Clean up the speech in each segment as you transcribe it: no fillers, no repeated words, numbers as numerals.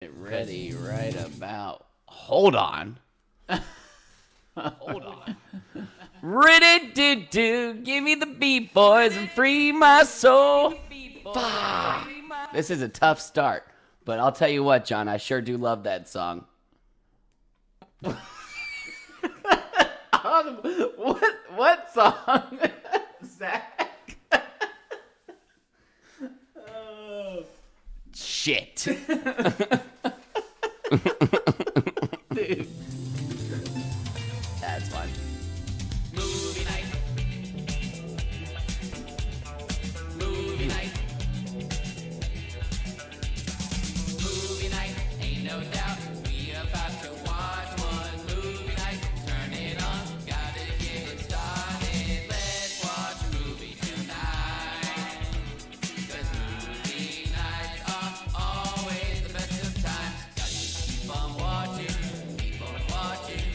Get ready right about. Hold on. Hold on. Rid-it-do-do, give me the beat, boys, and free my soul. This is a tough start, but I'll tell you what, John, I sure do love that song. What song? Zach? Shit. Dude. That's fun. Movie night. Movie night. Movie night. Ain't no doubt we about to watch one movie night. Turn it on. Gotta get it started. Let's watch a movie tonight. 'Cause movie nights are always the best of times. Got to keep on watching. Keep on watching.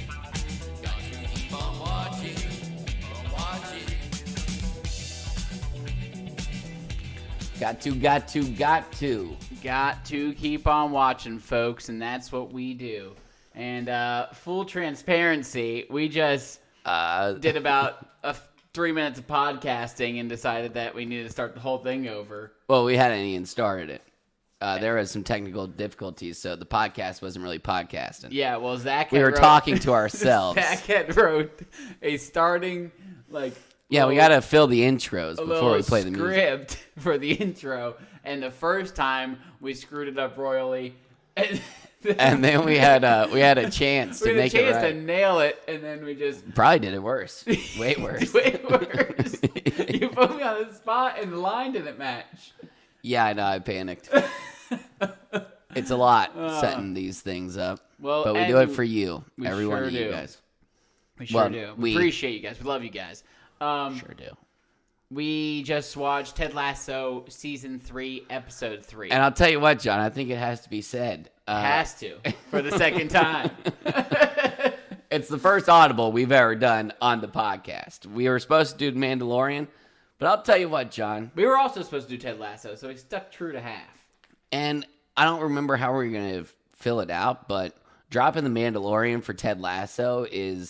Got to keep on watching. Keep on watching. Got to keep on watching, folks, and that's what we do. And full transparency, we just did about 3 minutes of podcasting and decided that we needed to start the whole thing over. Well, we hadn't even started it. There was some technical difficulties, so the podcast wasn't really podcasting. Yeah, well, Zach We had were wrote- talking to ourselves. Zach had wrote a starting, Yeah, we got to fill the intros a before we little play the music. script for the intro, and the first time we screwed it up royally, and And then we had a chance we to had a make chance it right. to nail it, and then we just Probably did it worse. Way worse. way worse. You put me on the spot, and the line didn't match. Yeah, I know. I panicked. It's a lot setting these things up. Well, But we and do it for you, we every one sure of you do. guys. We sure Well, do. we- We appreciate you guys. We love you guys. Sure do. We just watched Ted Lasso Season 3, Episode 3. And I'll tell you what, John, I think it has to be said. Has to, for the second time. It's the first Audible we've ever done on the podcast. We were supposed to do Mandalorian, but I'll tell you what, John, We were also supposed to do Ted Lasso, so we stuck true to half. and I don't remember how we're going to fill it out, but dropping the Mandalorian for Ted Lasso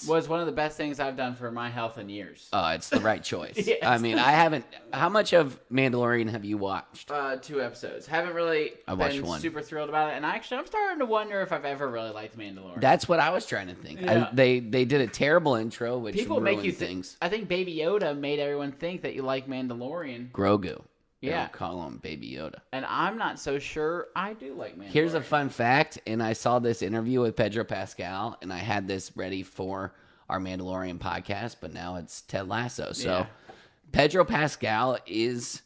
Was one of the best things I've done for my health in years. it's the right choice. Yes. I mean, I haven't. How much of Mandalorian have you watched? 2 episodes. Haven't really I watched been one. super thrilled about it, and I'm starting to wonder if I've ever really liked Mandalorian. That's what I was trying to think. Yeah. They did a terrible intro, which People make ruined you things. I think Baby Yoda made everyone think that you like Mandalorian, Grogu. They Yeah. don't call him Baby Yoda. and I'm not so sure I do like Mandalorian. Here's a fun fact, and I saw this interview with Pedro Pascal, and I had this ready for our Mandalorian podcast, but now it's Ted Lasso. So Yeah. Pedro Pascal is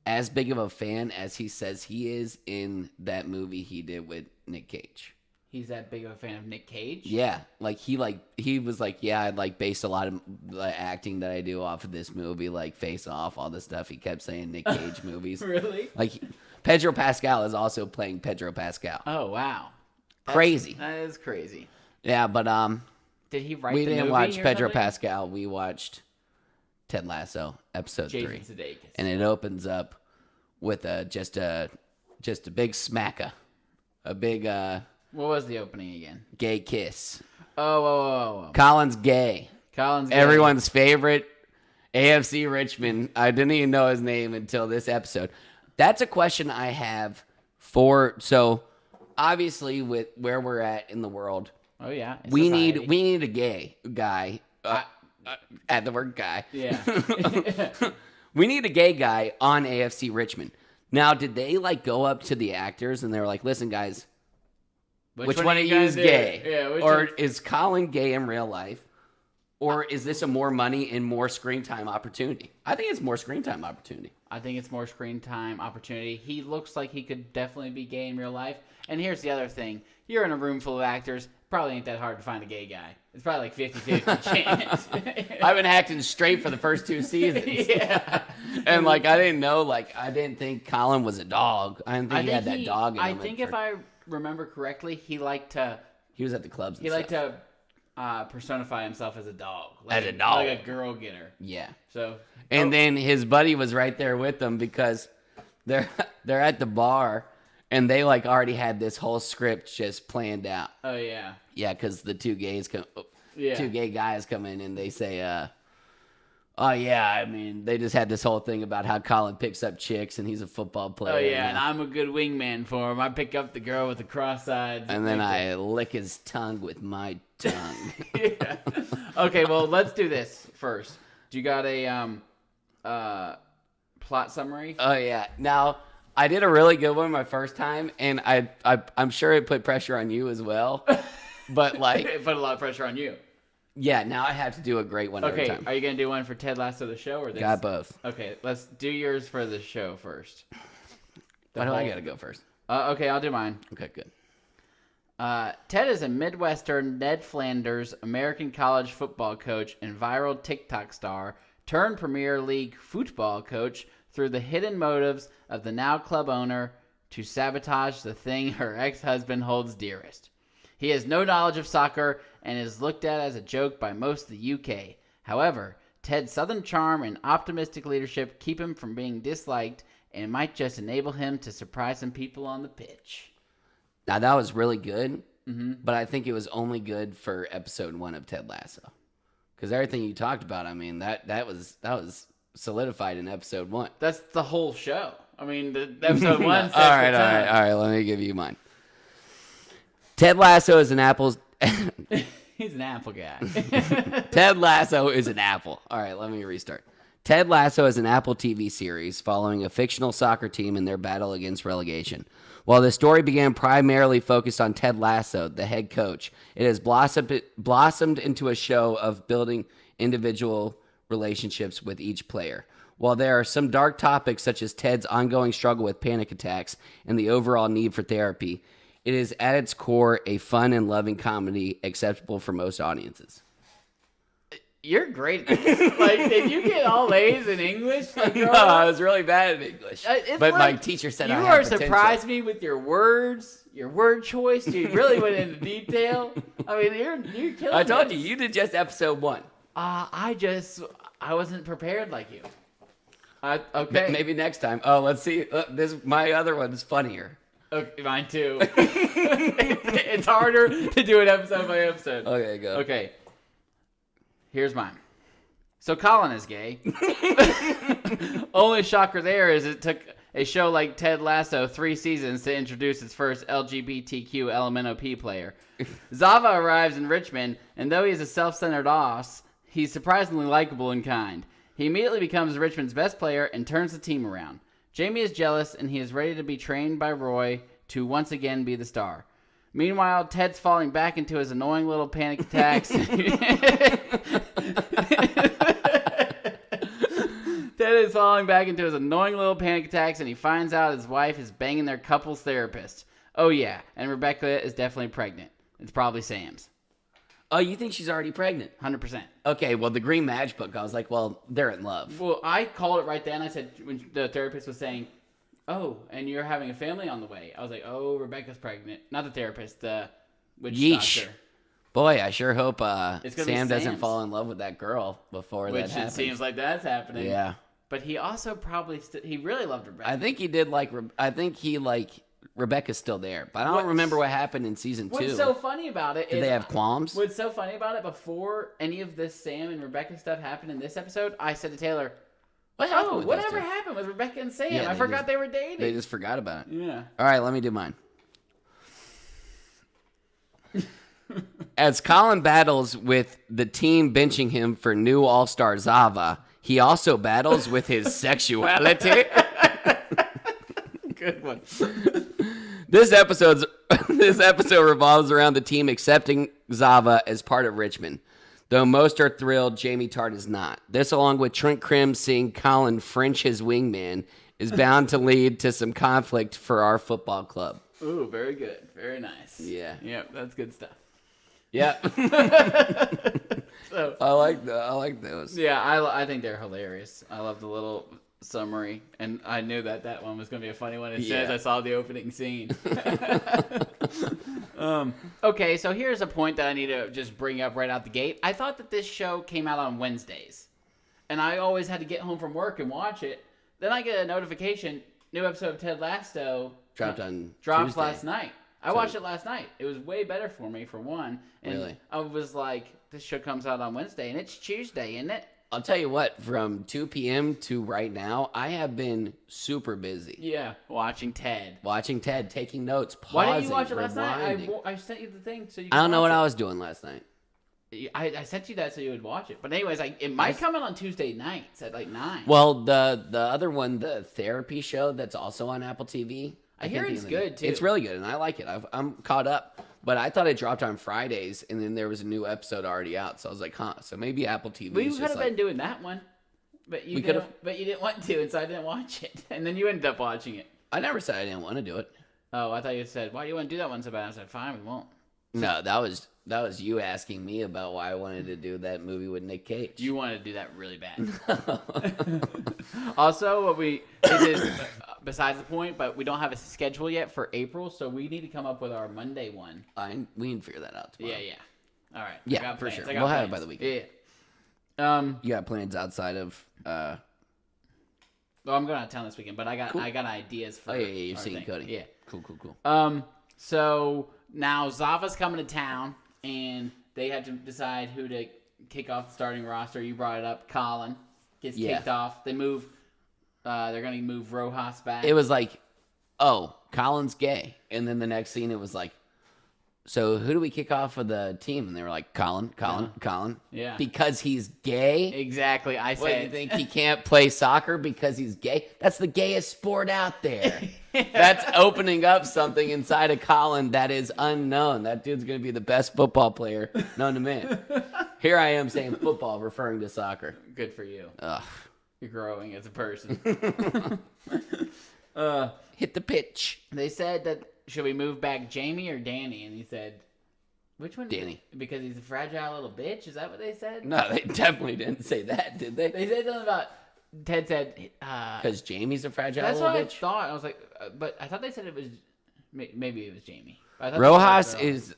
as big of a fan as he says he is in that movie he did with Nick Cage. He's that big of a fan of Nick Cage. Yeah, he was like, yeah, I'd based a lot of the acting that I do off of this movie, like Face Off, all this stuff. He kept saying Nick Cage movies. Really? Pedro Pascal is also playing Pedro Pascal. Oh wow. Crazy. That is crazy. Yeah, but Did he write we the didn't movie watch or Pedro something? Pascal. We watched Ted Lasso episode Jason 3, Sudeikis. and it opens up with just a big smacker, a big What was the opening again? gay kiss. Oh. Colin's gay. Colin's gay. Everyone's favorite AFC Richmond. I didn't even know his name until this episode. That's a question I have so obviously with where we're at in the world, Oh yeah. in we society. need a gay guy. At the word guy. Yeah. We need a gay guy on AFC Richmond. Now, did they go up to the actors and they were like, "Listen, guys, which one of you is gay? Yeah. Or is Colin gay in real life? Or is this a more money and more screen time opportunity?" I think it's more screen time opportunity. I think it's more screen time opportunity. He looks like he could definitely be gay in real life. And here's the other thing. You're in a room full of actors. Probably ain't that hard to find a gay guy. It's probably like 50-50 chance. I've been acting straight for the first 2 seasons. Yeah. And I didn't know, I didn't think Colin was a dog. I didn't think he had that dog in him. I think if I remember correctly, he liked to He was at the clubs and he liked stuff. to personify himself as a dog. As a dog. Like a girl getter. Yeah. So And then his buddy was right there with them because they're at the bar And they like already had this whole script just planned out. Oh yeah. Yeah, because the two gay guys come in and they say, "Oh yeah, I mean, they just had this whole thing about how Colin picks up chicks and he's a football player." Oh yeah, and I'm a good wingman for him. I pick up the girl with the cross-eyed. And then I lick his tongue with my tongue. Yeah. Okay, well, let's do this first. Do you got a plot summary? Oh yeah. Now I did a really good one my first time, and I'm sure it put pressure on you as well. But like, It put a lot of pressure on you. yeah, now I have to do a great one every Okay, time. are you gonna do one for Ted Lasso the show or this? Got both. Okay, let's do yours for the show first. Why do I gotta go first? Okay, I'll do mine. Okay, good. Ted is a Midwestern Ned Flanders American college football coach and viral TikTok star turned Premier League football coach through the hidden motives of the now club owner to sabotage the thing her ex-husband holds dearest. He has no knowledge of soccer and is looked at as a joke by most of the UK. However, Ted's southern charm and optimistic leadership keep him from being disliked and might just enable him to surprise some people on the pitch. Now that was really good, but I think it was only good for episode 1 of Ted Lasso, because everything you talked about, I mean, that was solidified in episode 1. That's the whole show. I mean, the episode 1 sets all right. Let me give you mine. Ted Lasso is an apple. He's an apple guy. Ted Lasso is an apple. All right, let me restart. Ted Lasso is an Apple TV series following a fictional soccer team in their battle against relegation. While the story began primarily focused on Ted Lasso, the head coach, it has blossomed into a show of building individual relationships with each player. While there are some dark topics such as Ted's ongoing struggle with panic attacks and the overall need for therapy, it is at its core a fun and loving comedy acceptable for most audiences. You're great at this. Like, did you get all A's in English? Like, No, I was really bad at English. It's But my like teacher said you I are had potential. surprised me with your words, your word choice. You really went into detail. I mean, you're killing. I told this. you did just episode 1. I wasn't prepared like you. Okay. Maybe next time. Oh, let's see. My other one is funnier. Okay, mine too. It's harder to do it episode by episode. Okay, go. Okay. Here's mine. So Colin is gay. Only shocker there is it took a show like Ted Lasso 3 seasons to introduce its first LGBTQ LMNOP player. Zava arrives in Richmond, and though he is a self-centered ass, he's surprisingly likable and kind. He immediately becomes Richmond's best player and turns the team around. Jamie is jealous, and he is ready to be trained by Roy to once again be the star. Meanwhile, Ted's falling back into his annoying little panic attacks. Ted is falling back into his annoying little panic attacks, and he finds out his wife is banging their couples therapist. Oh yeah, and Rebecca is definitely pregnant. It's probably Sam's. Oh, you think she's already pregnant? 100%. Okay, well, the Green Match book, I was like, well, they're in love. Well, I called it right then. I said, when the therapist was saying, oh, and you're having a family on the way. I was like, oh, Rebecca's pregnant. Not the therapist, the witch Yeesh. doctor. Boy, I sure hope It's gonna be Sam doesn't Sam's. fall in love with that girl before Which that it happens. seems like that's happening. Yeah. But he also probably, he really loved Rebecca. I think he did Rebecca's still there, but I don't remember what happened in season 2. What's so funny about it is... Did they have qualms? What's so funny about it, before any of this Sam and Rebecca stuff happened in this episode, I said to Taylor, What happened with those whatever two? happened with Rebecca and Sam? Yeah, I forgot they were dating. They just forgot about it. Yeah. All right, let me do mine. As Colin battles with the team benching him for new all-star Zava, he also battles with his sexuality. Good one. This episode revolves around the team accepting Zava as part of Richmond. Though most are thrilled, Jamie Tart is not. This, along with Trent Krim seeing Colin French his wingman, is bound to lead to some conflict for our football club. Ooh, very good. Very nice. Yeah. Yep, that's good stuff. Yeah. So, I like those. yeah, I think they're hilarious. I love the little summary, and I knew that one was going to be a funny one as soon as I saw the opening scene. Okay, so here's a point that I need to just bring up right out the gate. I thought that this show came out on Wednesdays, and I always had to get home from work and watch it. Then I get a notification, new episode of Ted Lasso Dropped on Dropped Tuesday. last night. I watched it last night. It was way better for me, for one. And Really? I was like, this show comes out on Wednesday, and it's Tuesday, isn't it? I'll tell you what, from 2 p.m. to right now, I have been super busy. Yeah. Watching Ted. Watching Ted, taking notes, pausing, Why didn't you watch it last rewinding. night? I sent you the thing so you I could don't know watch what it. I was doing last night. I sent you that so you would watch it. But anyways, it might come out on Tuesday nights at like 9. Well, the other one, the therapy show that's also on Apple TV. I hear can't it's think of the name. good, too. It's really good, and I like it. I'm caught up. But I thought it dropped on Fridays, and then there was a new episode already out. So I was like, huh. So maybe Apple TV We is could just have like... been doing that one. But you didn't want to, and so I didn't watch it. And then you ended up watching it. I never said I didn't want to do it. Oh, I thought you said, why do you want to do that one so bad? I said, fine, we won't. No, that was you asking me about why I wanted to do that movie with Nick Cage. You wanted to do that really bad. Also, what it is besides the point, but we don't have a schedule yet for April, so we need to come up with our Monday one. We can figure that out tomorrow. Yeah. All right. I Yeah, got for plans. sure. I got We'll have it plans. by the weekend. Yeah. You got plans outside of... Well, I'm going out of town this weekend, but I got ideas for. Oh, yeah, you're our seeing thing. Cody. Yeah. Cool. So now Zava's coming to town, and they have to decide who to kick off the starting roster. You brought it up. Colin gets kicked off. They move. They're going to move Rojas back. It was like, oh, Colin's gay. And then the next scene, it was like, so who do we kick off of the team? And they were like, Colin. Yeah. Because he's gay? Exactly. I What, said. you think he can't play soccer because he's gay? That's the gayest sport out there. That's opening up something inside of Colin that is unknown. That dude's going to be the best football player known to man. Here I am saying football, referring to soccer. Good for you. Ugh. You're growing as a person. Hit the pitch. They said that should we move back Jamie or Danny? And he said, which one? Danny. Because he's a fragile little bitch? Is that what they said? No, they definitely didn't say that, did they? They said something about, Ted said, Because Jamie's a fragile that's little what bitch. I thought. I was like, but I thought they said it was, maybe it was Jamie. I thought Rojas they said is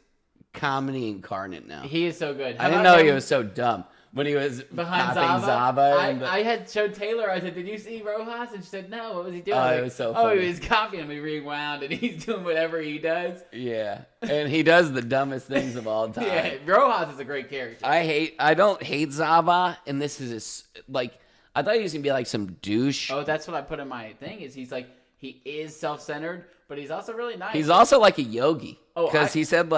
comedy incarnate now. He is so good. I didn't know he was so dumb when he was behind copying Zava. and I had showed Taylor. I said, "Did you see Rojas?" And she said, "No. What was he doing?" Oh, I it like, was so Oh, funny. he was copying him. He rewound, and he's doing whatever he does. yeah, and he does the dumbest things of all time. Yeah, Rojas is a great character. I don't hate Zava, and this is like I thought he was gonna be like some douche. Oh, that's what I put in my thing. Is he's like he is self-centered, but he's also really nice. He's also like a yogi Oh, because he said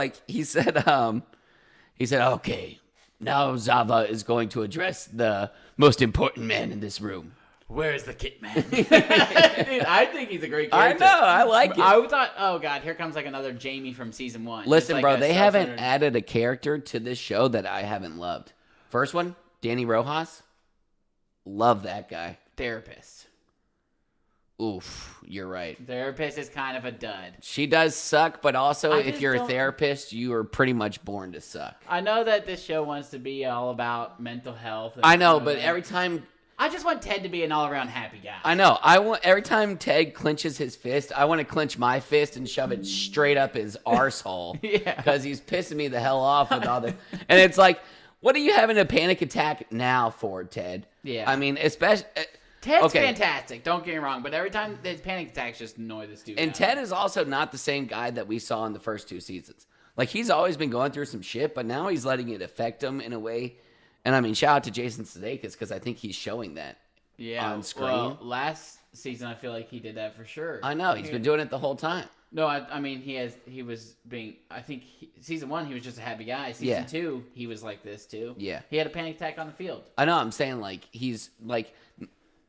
okay, now Zava is going to address the most important man in this room. Where's the kit man? Dude, I think he's a great I character. know, I like it. I thought, oh god, here comes like another Jamie from season 1. Listen, Just bro, like a they haven't self-centered added a character to this show that I haven't loved. First one, Danny Rojas. Love that guy. therapist. Oof, you're right. Therapist is kind of a dud. She does suck, but also I if just you're a don't- therapist, you are pretty much born to suck. I know that this show wants to be all about mental health. And I know, but every time I just want Ted to be an all-around happy guy. I know, I want every time Ted clenches his fist, I want to clench my fist and shove it straight up his arsehole. Yeah. Because he's pissing me the hell off with all this. And it's like, what are you having a panic attack now for, Ted? Yeah. I mean, especially Ted's okay. fantastic, don't get me wrong, but every time his panic attacks just annoy this dude. And out. Ted is also not the same guy that we saw in the first 2 seasons. Like, he's always been going through some shit, but now he's letting it affect him in a way. And I mean, shout out to Jason Sudeikis because I think he's showing that on screen. Well, last season I feel like he did that for sure. I know, he's been doing it the whole time. No, I mean he was being. I think season 1 he was just a happy guy. Season Yeah. 2 he was like this too. Yeah. He had a panic attack on the field. I know, I'm saying, like, he's like,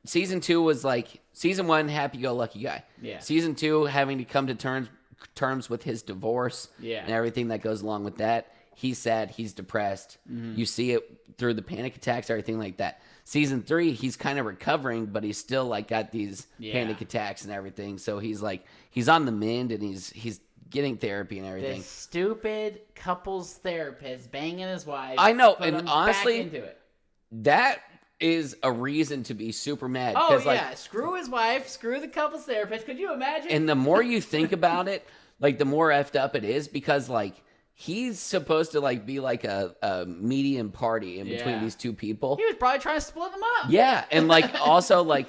season 2 was like, season 1, happy-go-lucky guy. Yeah. Season 2, having to come to terms with his divorce Yeah. and everything that goes along with that. He's sad, he's depressed. Mm-hmm. You see it through the panic attacks, everything like that. Season 3, he's kind of recovering, but he's still like got these panic attacks and everything. So he's like, he's on the mend and he's getting therapy and everything. This stupid couples therapist banging his wife. I know, put and him honestly, back into it. That is a reason to be super mad. Oh 'cause, yeah, like, screw his wife, screw the couples therapist. Could you imagine? and the more you think about it, like, the more effed up it is because, like, he's supposed to, like, be like a medium party in between Yeah. these two people. he was probably trying to split them up. Yeah, and, like, also, like,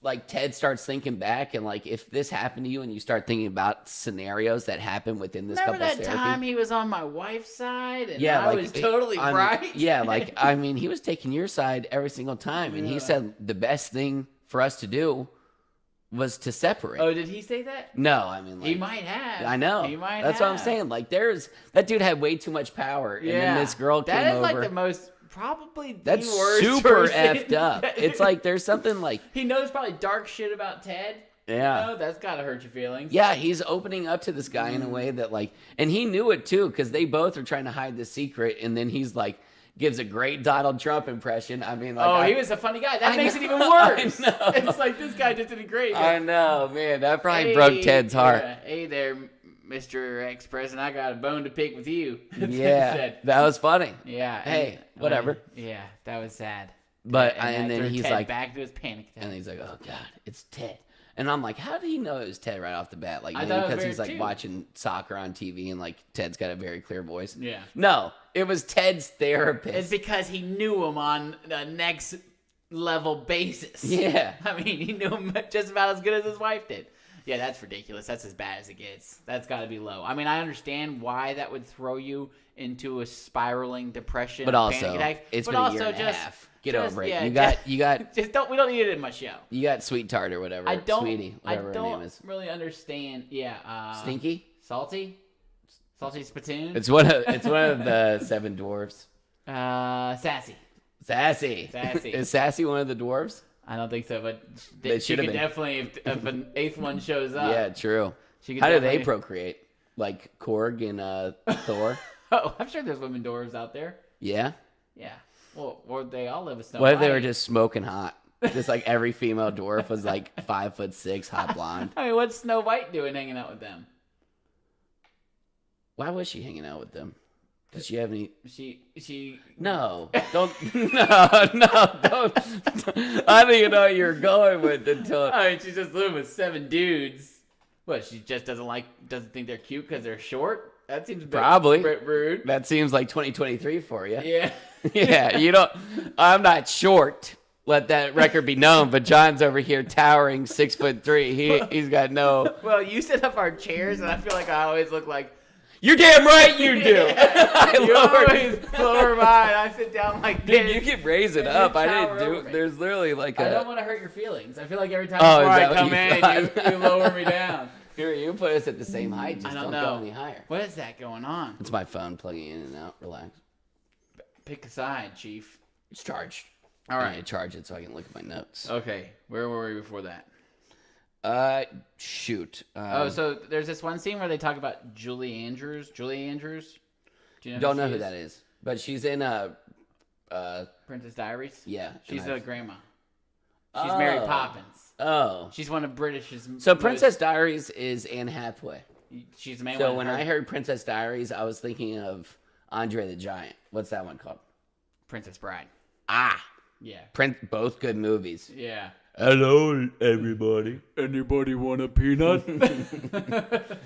like Ted starts thinking back and like if this happened to you and you start thinking about scenarios that happen within this Remember couple's that therapy. time he was on my wife's side and Yeah, I like was totally right? Yeah, like I mean, he was taking your side every single time, and he said the best thing for us to do was to separate. Oh, did he say that? No, I mean, like, He might have. I know. He might That's have. what I'm saying. Like, that dude had way too much power, and then this girl came That is over. like the most, probably the That's worst super person. effed up. It's like there's something like, He knows probably dark shit about Ted. yeah. You know, that's gotta hurt your feelings. Yeah, he's opening up to this guy in a way that like, and he knew it too, because they both are trying to hide the secret, and then he's like, gives a great Donald Trump impression. I mean, like, he was a funny guy. That I makes know, it even worse. I know. It's like this guy just did a great. I know, man, that probably broke Ted's heart. Hey there, Mr. Ex-President, I got a bone to pick with you. That's what he Yeah, said. that was funny. Yeah. Hey, whatever. Yeah, that was sad. But and then threw he's Ted like, back to his panic attack. and he's like, oh god, it's Ted. And I'm like, how did he know it was Ted right off the bat? Like, I maybe thought it was because he's weird, like too. watching soccer on TV and like Ted's got a very clear voice. Yeah. No, it was Ted's therapist. It's because he knew him on a next level basis. Yeah. I mean, he knew him just about as good as his wife did. Yeah, that's ridiculous. That's as bad as it gets. That's got to be low. I mean, I understand why that would throw you into a spiraling depression, But panic also, attack. it's but been a also year and a just, half. Get just- over it. yeah, You got just don't. We don't need it in my show. you got Sweet Tart or whatever. I don't. Sweetie, whatever I her name don't is. really understand. Yeah. Stinky. Salty spittoon. It's one of the seven dwarfs. Sassy. Sassy. Sassy. Is Sassy one of the dwarves? I don't think so, but They she should have could been. definitely, if an eighth one shows up. Yeah, true. She could How do they definitely- procreate? Like Korg and Thor? Oh, I'm sure there's women dwarves out there. Yeah. Yeah. Well, or they all live with Snow What if they were White. just smoking hot? Just like every female dwarf was like 5'6", hot blonde. I mean, what's Snow White doing hanging out with them? Why was she hanging out with them? Did she have any? She. No, don't. No, don't. I don't even know what you're going with until. I mean, she's just living with 7 dudes. What? She just doesn't think they're cute because they're short. That seems a bit, Probably. bit rude. That seems like 2023 for you. Yeah. Yeah, you don't. I'm not short. Let that record be known. But John's over here towering 6'3". He's got no. Well, you set up our chairs, and I feel like I always look like. You're damn right you do. You lowered- always lower mine. I sit down like this. Dude, you keep raising And up. you I tower didn't over do. me. There's literally like I don't a. want to hurt your feelings. I feel like every time Oh, before is I that what come you in, thought? you lower me down. Here, you put us at the same height. Just I don't go know. any higher. What is that going on? It's my phone plugging in and out. Relax. Pick a side, Chief. It's charged. All I right. need to charge it so I can look at my notes. Okay. Where were we before that? Shoot. So there's this one scene where they talk about Julie Andrews. Julie Andrews? Do you know don't who know she who is? that is, but she's in Princess Diaries? yeah. She's and the grandma. She's Mary Poppins. Oh. She's one of British's. So Princess Diaries is Anne Hathaway. She's the main So one. when I heard Princess Diaries, I was thinking of Andre the Giant. What's that one called? Princess Bride. Ah, Yeah. both good movies. Yeah. Hello, everybody. Anybody want a peanut?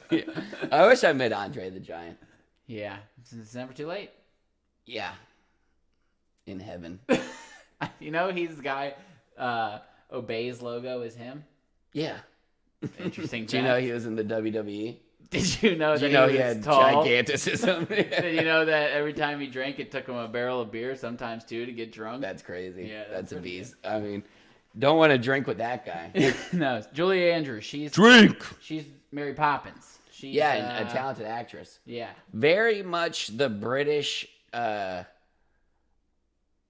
Yeah. I wish I met Andre the Giant. Yeah. It's never too late. Yeah. In heaven. You know, he's the guy. Obey's logo is him. Yeah. Interesting. Do you know fact. he was in the WWE? Did you know Do that you know he he was had tall? giganticism? Did you know that every time he drank, it took him a barrel of beer, sometimes 2, to get drunk? That's crazy. Yeah, that's a pretty beast. I mean, don't want to drink with that guy. No, it's Julie Andrews. She's Mary Poppins. She's, Yeah, and a talented actress. Yeah, Very much the British.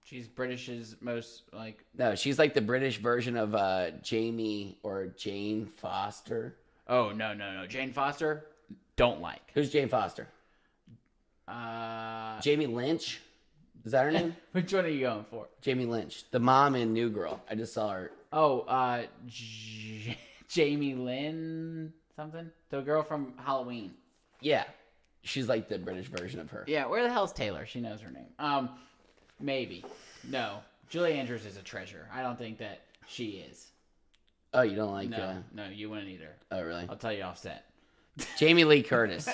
she's British's most like. No, she's like the British version of Jamie or Jane Foster. Oh no, Jane Foster, don't like. Who's Jane Foster? Jamie Lynch. Is that her name? Which one are you going for? Jamie Lynch, the mom in New Girl. I just saw her. Oh, Jamie Lynn something, the girl from Halloween. Yeah, she's like the British version of her. Yeah, where the hell's Taylor? She knows her name. Maybe. No, Julie Andrews is a treasure. I don't think that she is. Oh, you don't like? No, you wouldn't either. Oh, really? I'll tell you offset. Jamie Lee Curtis.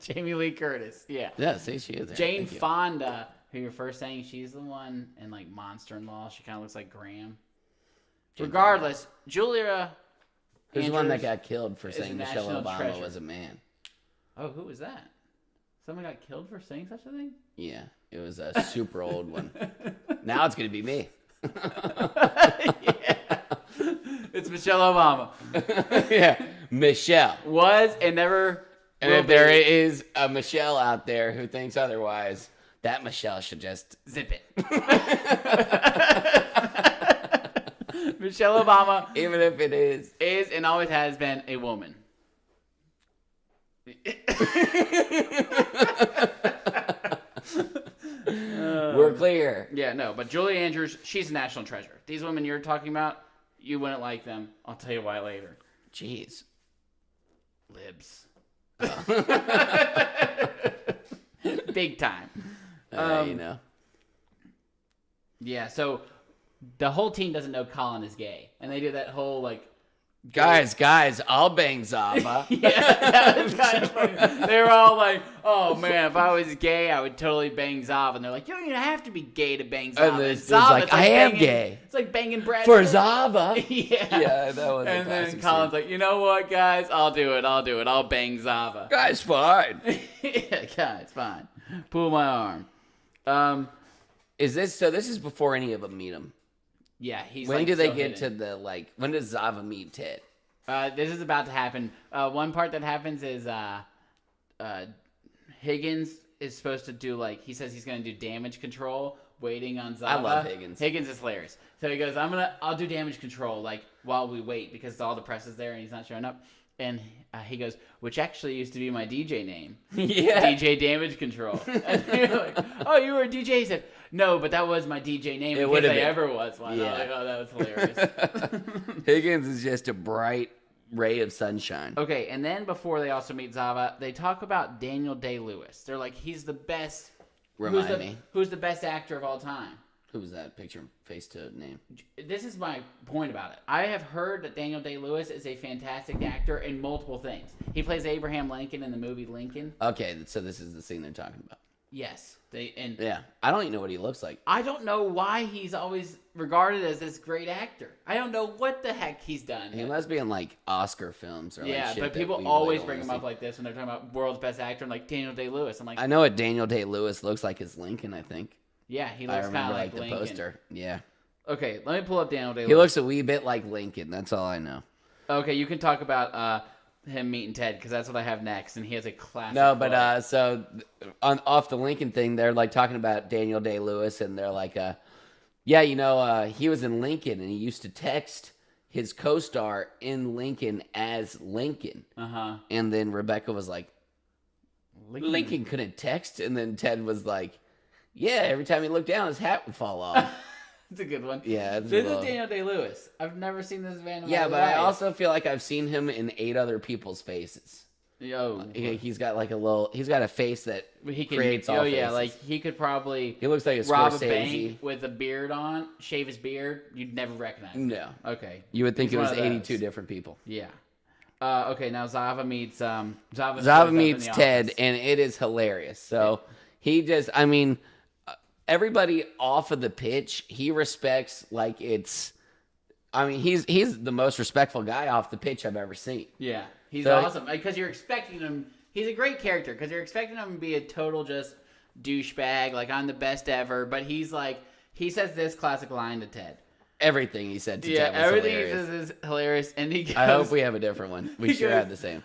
Jamie Lee Curtis. Yeah. Yeah, see, she is there. Jane Thank you. Fonda, who you're first saying she's the one in like Monster in Law. She kind of looks like Graham. Regardless, Julia Who's the one that Andrews got killed for is saying a Michelle national Obama treasure. was a man? Oh, who was that? Someone got killed for saying such a thing? Yeah, it was a super old one. Now it's going to be me. Yeah. It's Michelle Obama. Yeah, Michelle. Was and never And will if there be. is a Michelle out there who thinks otherwise, that Michelle should just... Zip it. Michelle Obama Even if it is... is and always has been a woman. We're clear. Yeah, no, but Julie Andrews, she's a national treasure. These women you're talking about, you wouldn't like them. I'll tell you why later. Jeez. Libs. Big time. You know. Yeah, so the whole team doesn't know Colin is gay. And they do that whole, like... Guys, I'll bang Zava. Yeah, that was kind of funny. They were all like, oh, man, if I was gay, I would totally bang Zava. And they're like, you don't even have to be gay to bang Zava. And it's Zava, like, I am banging, gay. It's like banging Brad For Pitt. Zava. Yeah. Yeah, that was a And then classic Colin's scene. like, you know what, guys? I'll do it. I'll bang Zava. Guys, fine. Yeah, guys, fine. Pull my arm. Is this... So this is before any of them meet him. Yeah, he's When like, do they so get hidden. to the, like... When does Zava meet Ted? This is about to happen. One part that happens is Higgins is supposed to do, like, he says he's going to do damage control, waiting on Zava. I love Higgins. Higgins is hilarious. So he goes, I'll do damage control, like, while we wait, because all the press is there and he's not showing up. And he goes, which actually used to be my DJ name. Yeah. DJ Damage Control. And you're like, oh, you were a DJ? He said, no, but that was my DJ name It in would case have I been. ever was one. Yeah. I was like, oh, that was hilarious. Higgins is just a bright ray of sunshine. Okay, and then before they also meet Zava, they talk about Daniel Day-Lewis. They're like, he's the best. Remind me. Who's the best actor of all time? Who was that? Picture, face to name. This is my point about it. I have heard that Daniel Day-Lewis is a fantastic actor in multiple things. He plays Abraham Lincoln in the movie Lincoln. Okay, so this is the scene they're talking about. Yes. Yeah, I don't even know what he looks like. I don't know why he's always regarded as this great actor. I don't know what the heck he's done. He must be in like Oscar films or Yeah, like shit but that people we always really bring don't him wanna up like this when they're talking about world's best actor. I'm like, Daniel Day-Lewis. I'm like, I know what Daniel Day-Lewis looks like as Lincoln, I think. yeah, he I looks kind remember of like the Lincoln. poster. Yeah. Okay, let me pull up Daniel Day-Lewis. He looks a wee bit like Lincoln. That's all I know. Okay, you can talk about him meeting Ted because that's what I have next, and he has a classic. No, but quote. so off the Lincoln thing, they're like talking about Daniel Day-Lewis, and they're like, yeah, you know, he was in Lincoln, and he used to text his co-star in Lincoln as Lincoln. And then Rebecca was like, Lincoln couldn't text, and then Ted was like, yeah, every time he looked down, his hat would fall off. It's a good one. Yeah, it's This a little- is Daniel Day-Lewis. I've never seen this man. In Yeah, my but I life. also feel like I've seen him in 8 other people's faces. Yo, He's got like he's got a face that he can. creates all Oh yeah, faces. like he could probably He looks like a rob a Scorsese. bank with a beard on, shave his beard. You'd never recognize him. No. Okay. You would think He's it was one of those. 82 different people. Yeah. Okay, now Zava meets Zava shows Zava up in meets the Ted, office. and it is hilarious. So he just, I mean, everybody off of the pitch, he respects like it's. I mean, he's the most respectful guy off the pitch I've ever seen. Yeah, he's So- awesome because you're expecting him. He's a great character because you're expecting him to be a total just douchebag, like I'm the best ever. But he's like, he says this classic line to Ted. Everything he said to Yeah, Ted was everything hilarious. he says is hilarious, and he goes, I hope we have a different one. We He sure goes, had the same.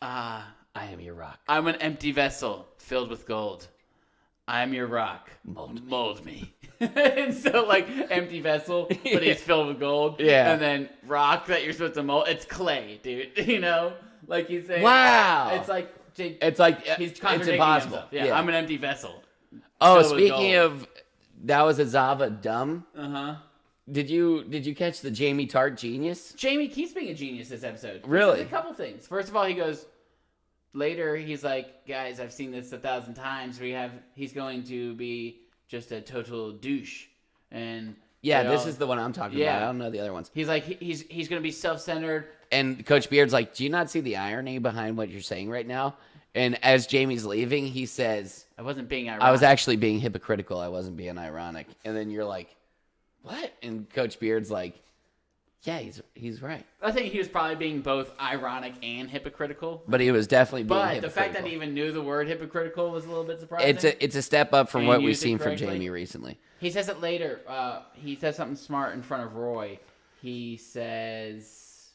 "Ah, I am your rock. I'm an empty vessel filled with gold. I'm your rock. Mold me." And so, like, empty vessel, but he's filled with gold. Yeah. And then rock that you're supposed to mold. It's clay, dude. You know? Like he's saying. Wow. It's like. It's like He's it's contradicting impossible. himself. Yeah, I'm an empty vessel. Oh, filled with speaking gold. of, that was a Zava dumb. Uh-huh. Did you catch the Jamie Tart genius? Jamie keeps being a genius this episode. Really? He says a couple things. First of all, he goes, later, he's like, guys, I've seen this 1,000 times. He's going to be just a total douche. And Yeah, they this all- is the one I'm talking Yeah. about. I don't know the other ones. He's like, he's going to be self-centered. And Coach Beard's like, do you not see the irony behind what you're saying right now? And as Jamie's leaving, he says, I wasn't being ironic. I was actually being hypocritical. I wasn't being ironic. And then you're like, what? And Coach Beard's like, yeah, he's right. I think he was probably being both ironic and hypocritical. But he was definitely being But hypocritical. the fact that he even knew the word hypocritical was a little bit surprising. It's a step up from And what we've used it seen from correctly. Jamie recently. He says it later. He says something smart in front of Roy. He says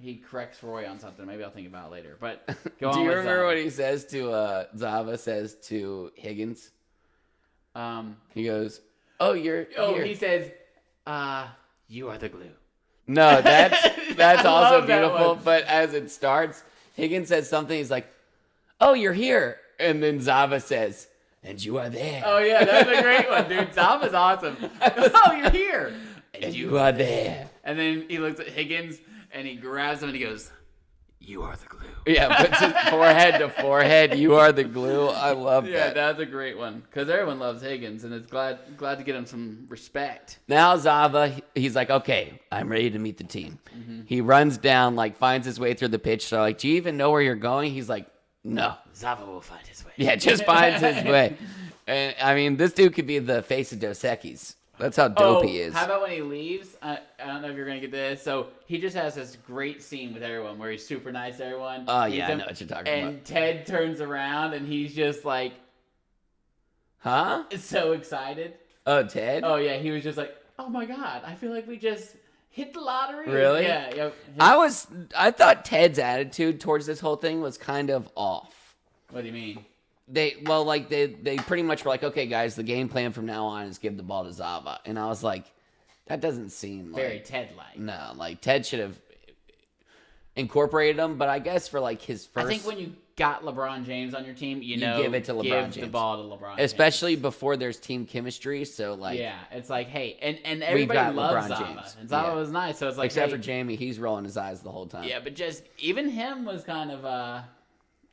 he corrects Roy on something. Maybe I'll think about it later. But go on. Do you with remember Zava. what he says to Zava says to Higgins? He goes, "Oh, you're here." He says, "You are the glue." No, that's also love that beautiful. one. But as it starts, Higgins says something. He's like, "Oh, you're here," and then Zava says, "And you are there." Oh yeah, that's a great one, dude. Zava's awesome. Oh, you're here. And you are there. And then he looks at Higgins and he grabs him and he goes, "You are the glue." Yeah, puts his forehead to forehead. You are the glue. I love Yeah, that. that's a great one because everyone loves Higgins and it's glad to get him some respect. Now Zava, he's like, okay, I'm ready to meet the team. Mm-hmm. He runs down, like finds his way through the pitch. So like, do you even know where you're going? He's like, no. Zava will find his way. Yeah, just finds his way. And I mean, this dude could be the face of Dos Equis. That's how dope he is. How about when he leaves? I don't know if you're going to get this. So he just has this great scene with everyone where he's super nice to everyone. Oh, He's yeah, I him- know what you're talking And about. Ted turns around and he's just like Huh? so excited. Oh, Ted? Oh, yeah. He was just like, oh my God, I feel like we just hit the lottery. Really? Yeah. I thought Ted's attitude towards this whole thing was kind of off. What do you mean? They pretty much were like, okay, guys, the game plan from now on is give the ball to Zava. And I was like, that doesn't seem Very like... Ted-like. No, like Ted should have incorporated him, but I guess for like his first... I think when you got LeBron James on your team, you give it to LeBron give the James. ball to LeBron especially before there's team chemistry, so like... James. Yeah, it's like, hey, and got everybody loves LeBron Zava. James. And Zava Yeah. was nice, so it's like, Except hey, for Jamie, he's rolling his eyes the whole time. yeah, but just even him was kind of,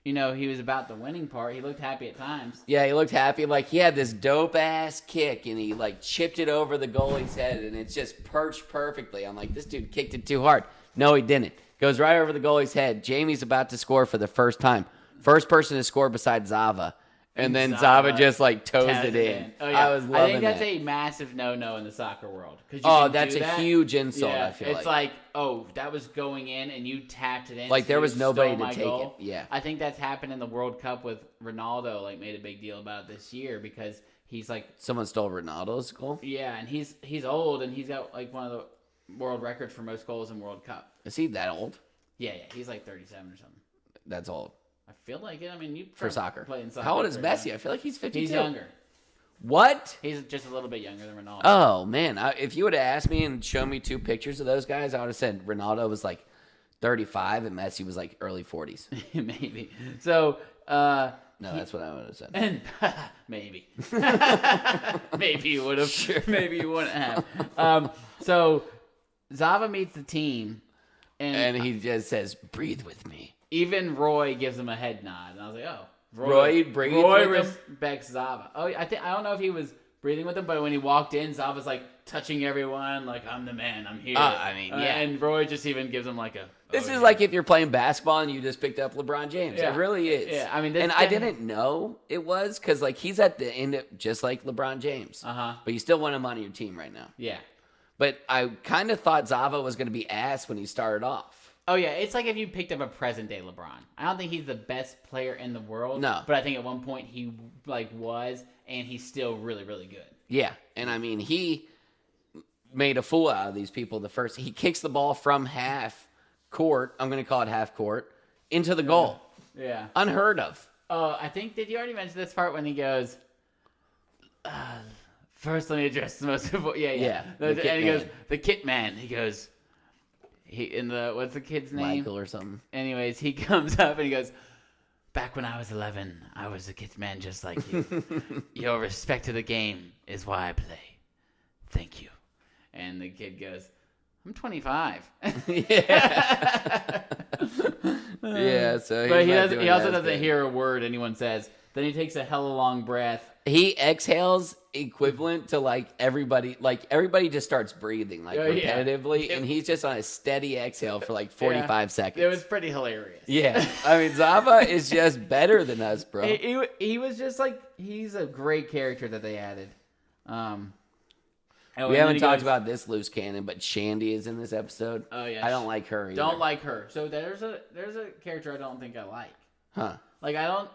he was about the winning part. He looked happy at times. Yeah, he looked happy. Like, he had this dope-ass kick, and he, like, chipped it over the goalie's head, and it's just perched perfectly. I'm like, this dude kicked it too hard. No, he didn't. Goes right over the goalie's head. Jamie's about to score for the first time. First person to score besides Zava. And then Zava just, like, toes it in. Oh, yeah. I was loving I think that's that. a massive no-no in the soccer world. 'Cause you Oh, can that's do a that. huge insult, Yeah, I feel it's like, oh, that was going in and you tapped it in. Like, so there you was nobody stole to my take goal. it. Yeah. I think that's happened in the World Cup with Ronaldo. Like, made a big deal about it this year because he's like, Someone stole Ronaldo's goal? yeah, and he's old and he's got like one of the world records for most goals in World Cup. Is he that old? Yeah, he's like 37 or something. That's old. I feel like it. I mean, you For soccer. playing soccer. How old is for- Messi? I feel like he's 52. He's younger. What? He's just a little bit younger than Ronaldo. Oh, man. If you would have asked me and shown me two pictures of those guys, I would have said Ronaldo was like 35 and Messi was like early 40s. Maybe. So, No, that's what I would have said. and maybe. Maybe you would have. Maybe you wouldn't have. So, Zava meets the team, And he just says, breathe with me. even Roy gives him a head nod. And I was like, oh. Roy breathed Roy with him? respects Zava. Oh, I don't know if he was breathing with him, but when he walked in, Zava's like touching everyone, like, I'm the man, I'm here. I mean, yeah. And Roy just even gives him like a... This oh, is yeah. like if you're playing basketball and you just picked up LeBron James. Yeah. It really is. Yeah, I mean, this and I guy- didn't know it was because, like, he's at the end of, just like LeBron James. Uh-huh. But you still want him on your team right now. Yeah. But I kind of thought Zava was going to be ass when he started off. Oh, yeah, it's like if you picked up a present-day LeBron. I don't think he's the best player in the world. No. But I think at one point he, like, was, and he's still really, really good. Yeah, and I mean, he made a fool out of these people. He kicks the ball from half court, I'm going to call it half court, into the goal. Yeah. Unheard of. Oh, I think, did you already mention this part when he goes, first let me address the most important, Yeah, the And kit he man. goes, the kit man. He goes, what's the kid's name? Michael or something. Anyways, he comes up and he goes, back when I was 11, I was a kid's man just like you. Your respect to the game is why I play. Thank you. And the kid goes, I'm 25. Yeah. Yeah, so But he's not he doing also as doesn't good. hear a word anyone says. Then he takes a hella long breath. He exhales equivalent to like everybody just starts breathing like Oh, yeah. repetitively, and he's just on a steady exhale for like 45 seconds. It was pretty hilarious. Yeah, I mean Zava is just better than us, bro. He was just like, he's a great character that they added. Oh, We and haven't then he talked goes- about this loose cannon, but Shandy is in this episode. Oh yeah. I don't like her either. Don't like her. So there's a character I don't think I like. Huh. Like I don't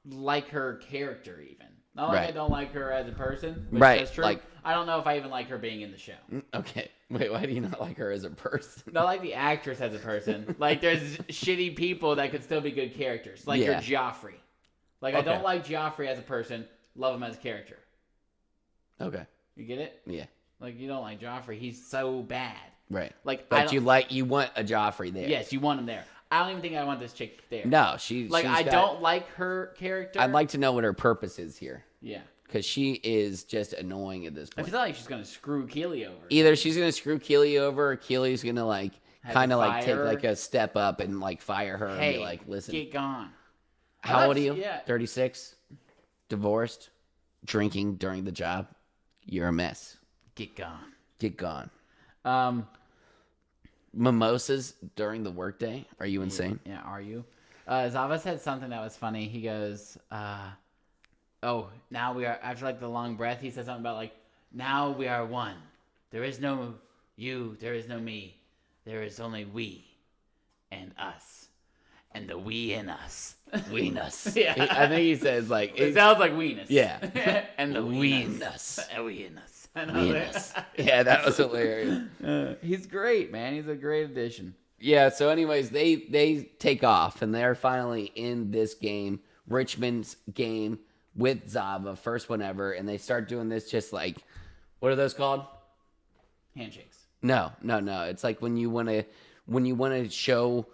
like her character even. Not like I Right. don't like her as a person. Which Right, That's true. like- I don't know if I even like her being in the show. Okay. Wait, why do you not like her as a person? Not like the actress as a person. Like there's shitty people that could still be good characters. Like your Yeah. Joffrey. Like Okay. I don't like Joffrey as a person. Love him as a character. Okay. You get it? Yeah. Like you don't like Joffrey. He's so bad. Right. Like I But don't, you want a Joffrey there. Yes, you want him there. I don't even think I want this chick there. No, she's Like I got- don't like her character. I'd like to know what her purpose is here. Yeah. Because she is just annoying at this I point. feel like she's gonna screw Keely over. Either she's gonna screw Keely over, or Keely's gonna like Have kind to of like take fire her. like a step up and like fire her Hey, and be like, listen, get gone. how old are you? Yeah. 36, divorced, drinking during the job. You're a mess. Get gone. Get gone. Um. Mimosas during the workday. Are you insane? Yeah. Are you? Zava said something that was funny. He goes, "Oh, now we are." After like the long breath, he said something about like, "Now we are one. There is no you. There is no me. There is only we, and us, and the we in us." Weenus. Yeah. I think he says like It sounds like weenus. Yeah. and the Weenus. Weenus. Weenus. Yeah, that was hilarious. He's great, man. He's a great addition. Yeah, so anyways, they take off and they're finally in this game, Richmond's game with Zava, first one ever, and they start doing this just like, what are those called? Handshakes. No. It's like when you want to show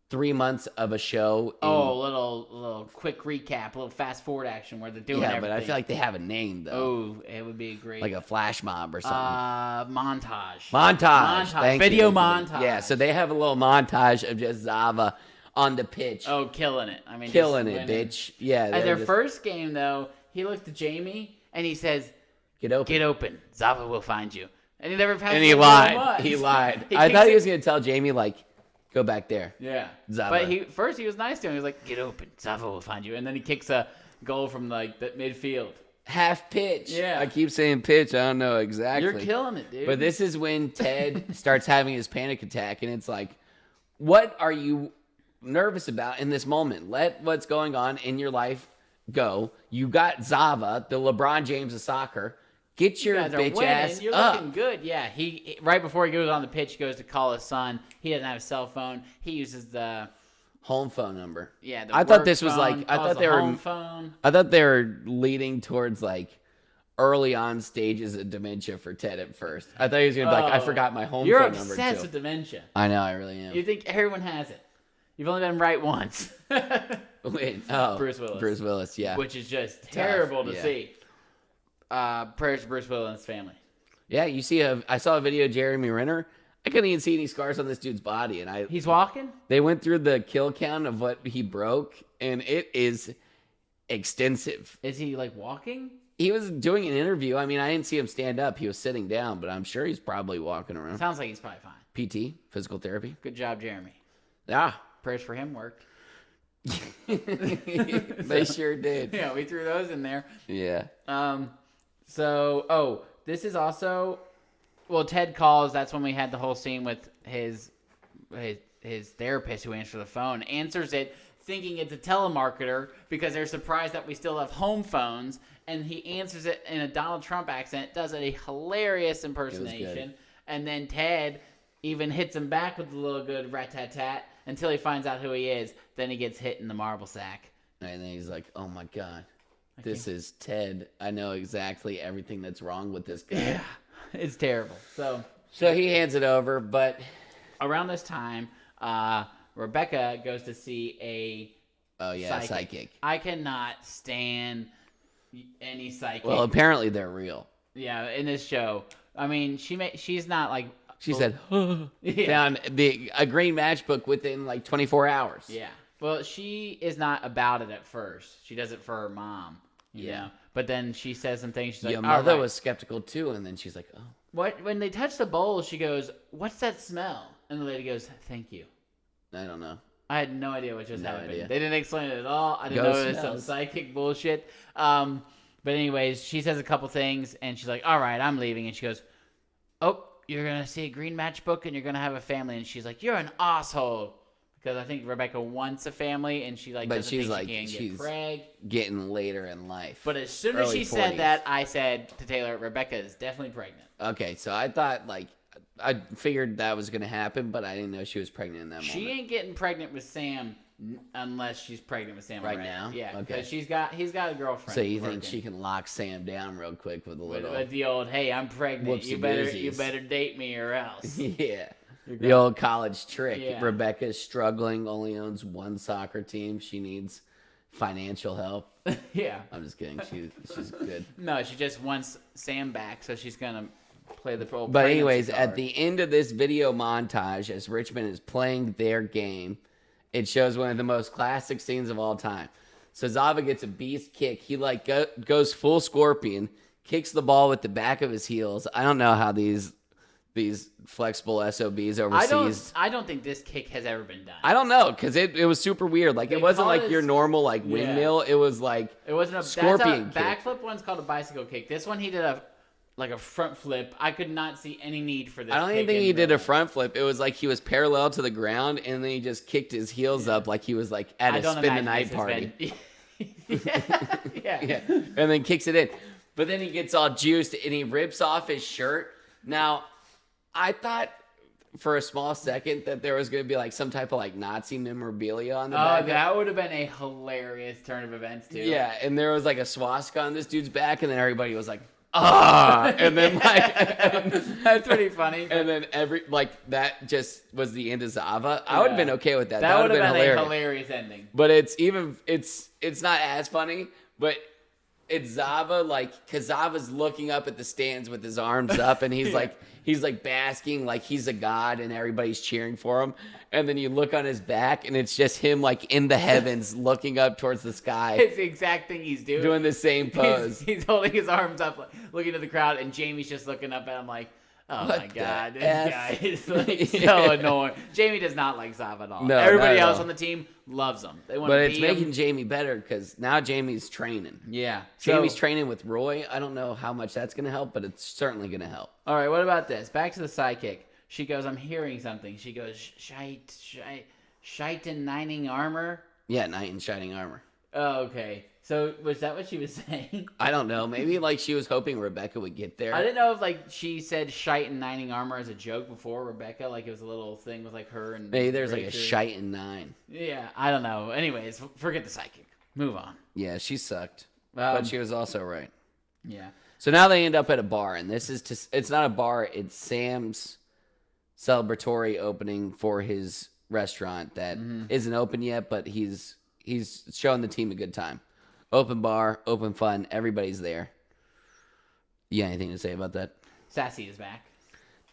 3 months of a show. Oh, a little quick recap, a little fast forward action where they're doing yeah, everything. but I feel like they have a name though, Oh, it would be great. like a flash mob or something. Montage. Montage. Thank Video you. montage. Yeah, so they have a little montage of just Zava on the pitch, Oh, killing it. I mean, killing just it, winning. bitch. Yeah, At they're their just- first game, though, he looked to Jamie and he says, get open. "Get open. Zava will find you." And he never passed. And he it lied. once. He lied. He I kicks thought he it- was gonna tell Jamie like, go back there. Yeah. Zava. But he was nice to him. He was like, "Get open. Zava will find you." And then he kicks a goal from like the midfield. Half pitch. Yeah. I keep saying pitch. I don't know exactly. You're killing it, dude. But this is when Ted starts having his panic attack, and it's like, what are you nervous about in this moment? Let what's going on in your life go. You got Zava, the LeBron James of soccer. Get your You guys are bitch winning. ass You're up. looking good. Yeah, he right before he goes on the pitch, he goes to call his son. He doesn't have a cell phone. He uses the Home phone number. the I thought work this was phone, like I calls thought the they were home phone. I thought they were leading towards like early on stages of dementia for Ted at first. I thought he was gonna be like, I Oh. forgot my home You're phone number obsessed too. with dementia. I know, I really am. You think everyone has it. You've only been right once, Wait, oh, Bruce Willis. Bruce Willis, yeah. which is just terrible to yeah. see. Prayers to Bruce Willis and his family. Yeah, you see, I saw a video of Jeremy Renner. I couldn't even see any scars on this dude's body, and He's walking. they went through the kill count of what he broke, and it is extensive. Is he like walking? He was doing an interview. I mean, I didn't see him stand up. He was sitting down, but I'm sure he's probably walking around. Sounds like he's probably fine. PT, physical therapy. Good job, Jeremy. Yeah, Prayers for him worked. they sure did. Yeah, we threw those in there. Yeah. So, this is also, well, Ted calls. That's when we had the whole scene with his therapist who answers the phone, answers it thinking it's a telemarketer because they're surprised that we still have home phones, and he answers it in a Donald Trump accent, does a hilarious impersonation, and then Ted even hits him back with a little good rat-tat-tat until he finds out who he is. Then he gets hit in the marble sack. And then he's like, oh my God, this is Ted. I know exactly everything that's wrong with this guy. Yeah, it's terrible. So he hands it over, but around this time, Rebecca goes to see a psychic. I cannot stand any psychic. Well, apparently they're real. Yeah, in this show. I mean, she's not like... She said, Yeah. found a green matchbook within like 24 hours. Yeah. Well, she is not about it at first. She does it for her mom. You know? But then she says some things. She's like, Your "All mother right." was skeptical too, and then she's like, oh. When they touch the bowl, she goes, "What's that smell?" And the lady goes, "Thank you." I don't know. I had no idea what just No happened. idea. They didn't explain it at all. I didn't Ghost know it was some smells. psychic bullshit. But anyways, she says a couple things, and she's like, all right, I'm leaving. And she goes, oh, you're going to see a green matchbook, and you're going to have a family. And she's like, you're an asshole. Because I think Rebecca wants a family, and she But doesn't she's think like, she can she's get preg. getting later in life. But as soon as early she said 40s. that, I said to Taylor, Rebecca is definitely pregnant. Okay, so I thought, like, I figured that was going to happen, but I didn't know she was pregnant in that She moment. ain't getting pregnant with Sam unless she's pregnant with Sam Right already. now? Yeah, Okay. because he's got a girlfriend. So you think working. she can lock Sam down real quick with a little... with the old, hey, I'm pregnant. You better Whoopsie-doosies. date me or else. Yeah. The old college trick. Yeah. Rebecca's struggling, only owns one soccer team. She needs financial help. Yeah. I'm just kidding. She's good. No, she just wants Sam back, so she's gonna play the role. But anyways, at the end of this video montage, as Richmond is playing their game, it shows one of the most classic scenes of all time. So Zava gets a beast kick. He like goes full scorpion, kicks the ball with the back of his heels. I don't know how these flexible SOBs overseas. I don't think this kick has ever been done. I don't know, because it was super weird. Like, They it wasn't call like it- your normal like windmill. It was like It wasn't a scorpion kick. That's a backflip one's called a bicycle kick. This one he did a front flip. I could not see any need for this. I don't even kick think in he did real a front flip. It was like he was parallel to the ground, and then he just kicked his heels up like he was like at I a don't spin the imagine night this has party. been- yeah. Yeah, and then kicks it in. But then he gets all juiced and he rips off his shirt. Now, I thought for a small second that there was going to be like some type of like Nazi memorabilia on the back. Oh, that would have been a hilarious turn of events too. Yeah, and there was like a swastika on this dude's back, and then everybody was like, ah, and then like, That's pretty funny. and then that just was the end of Zava. I would have been okay with that. That would have been hilarious. a hilarious ending. But it's not as funny, but it's Zava, like, because Zava's looking up at the stands with his arms up, and he's like basking like he's a god, and everybody's cheering for him. And then you look on his back, and it's just him like in the heavens looking up towards the sky, It's the exact thing he's doing. doing the same pose. He's holding his arms up, like, looking at the crowd, and Jamie's just looking up at him like, oh What my the god, this F? guy is like so annoying. Jamie does not like Zava at all. No, Everybody not at else all. on the team loves him. They want But to it's be making him. Jamie better because now Jamie's training. Yeah. Jamie's So, training with Roy. I don't know how much that's going to help, but it's certainly going to help. all right, what about this? Back to the sidekick. She goes, I'm hearing something. She goes, shite in nining armor. Yeah, knight in shining armor. Oh, okay. So was that what she was saying? I don't know. Maybe like she was hoping Rebecca would get there. I didn't know if like she said shite in nining armor as a joke before Rebecca, like it was a little thing with like her and Maybe there's like a Rachel. shite in 9. Yeah, I don't know. Anyways, forget the psychic. Move on. Yeah, she sucked. But she was also right. Yeah. So now they end up at a bar, and it's not a bar, it's Sam's celebratory opening for his restaurant that isn't open yet, but he's showing the team a good time. Open bar, open fun, everybody's there. You got anything to say about that? Sassy is back.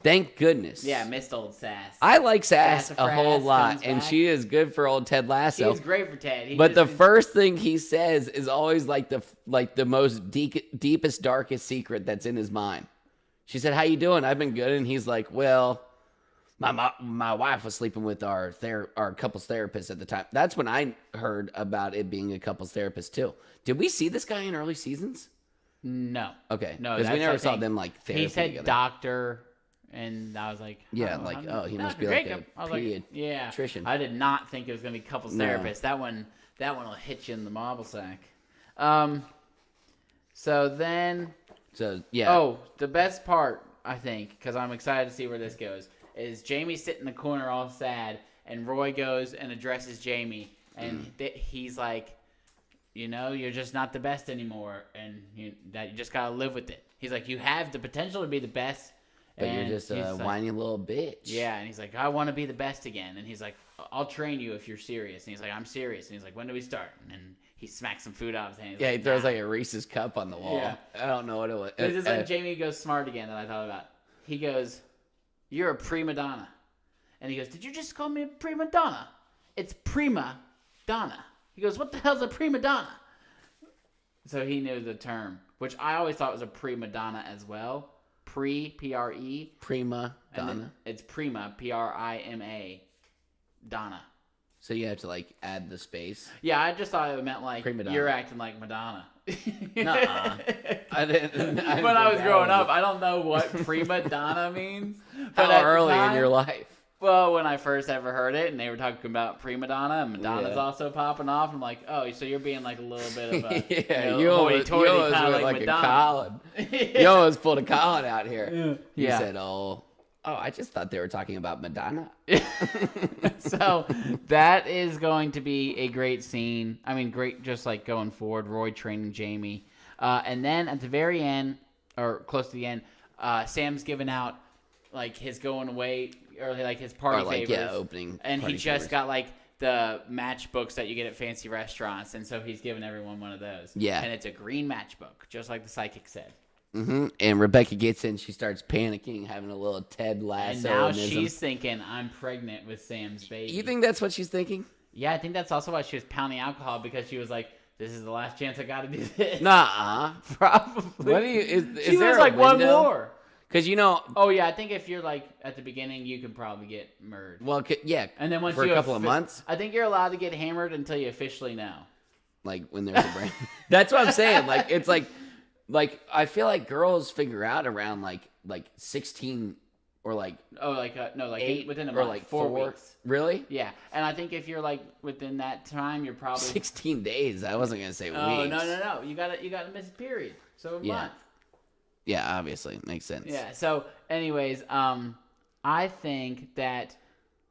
Thank goodness. Yeah, missed old Sass. I like Sass a Sassafras whole lot, comes and back. she is good for old Ted Lasso. He's great for Ted. He But the just- first thing he says is always like the most deepest, darkest secret that's in his mind. She said, "How you doing?" "I've been good." And he's like, "Well, my wife was sleeping with our couples therapist at the time." That's when I heard about it being a couples therapist too. Did we see this guy in early seasons? No. Okay, No, because we that's, never I saw think- them like therapy He said together. doctor, and I was like, Yeah, oh, like, I'm- oh, he must Dr. be like Jacob. a I was like, yeah. pediatrician. I did not think it was gonna be couples No. therapist. That one will hit you in the marble sack. So then, So yeah. oh, the best part I think, because I'm excited to see where this goes, is Jamie sitting in the corner all sad, and Roy goes and addresses Jamie, and he's like, you know, you're just not the best anymore, and you just gotta live with it. He's like, you have the potential to be the best, but you're and just he's a like, whiny little bitch. yeah, and he's like, I want to be the best again, and he's like, I'll train you if you're serious, and he's like, I'm serious, and he's like, when do we start? And he smacks some food out of his hand. He's Yeah, like, he throws "Nah." like a Reese's cup on the wall. Yeah. I don't know what it was. This is when Jamie goes smart again that I thought about. He goes, you're a prima donna. And he goes, did you just call me a prima donna? It's prima donna. He goes, what the hell's a prima donna? So he knew the term, which I always thought was a prima donna as well. P-R-E. Prima And donna. then it's prima, P-R-I-M-A, donna. So you have to like add the space. Yeah, I just thought it meant like Prima donna. you're acting like Madonna. Nuh-uh. I didn't. When I was growing up, I don't know what prima donna means. But How at the early in time- your life? Well, when I first ever heard it, and they were talking about prima donna, and Madonna's Yeah. also popping off, I'm like, oh, so you're being like a little bit of a Yeah, you you know, almost hoity-toity kind of went like like a Madonna. Colin. You almost pulled a Colin out here. You Yeah. said, "Oh, I just thought they were talking about Madonna." So that is going to be a great scene. I mean, great, just like going forward, Roy training Jamie. And then at the very end, or close to the end, Sam's giving out like his going away, or like his party Or like favors. opening. And he party just favors. got like the matchbooks that you get at fancy restaurants. And so he's giving everyone one of those. Yeah. And it's a green matchbook, just like the psychic said. And Rebecca gets in. She starts panicking, having a little Ted Lasso. And now she's thinking, I'm pregnant with Sam's baby. You think that's what she's thinking? Yeah, I think that's also why she was pounding alcohol, because she was like, this is the last chance I got to do this. Nah. Probably. What do you? Is She there was a like, one window? more. Because Oh, yeah, I think if you're like at the beginning, you can probably get murdered. well, yeah. And then once for you a couple of months, I think you're allowed to get hammered until you officially know. like when there's a brain. That's what I'm saying. Like it's like I feel like girls figure out around like 16 or like Oh, like no, like 8 within a or month, like 4 4. weeks. Really? Yeah, and I think if you're like within that time, you're probably 16 days. I wasn't gonna say Oh weeks. no! You gotta miss a period, so a Yeah. month. Yeah, obviously makes sense. Yeah. So, anyways, I think that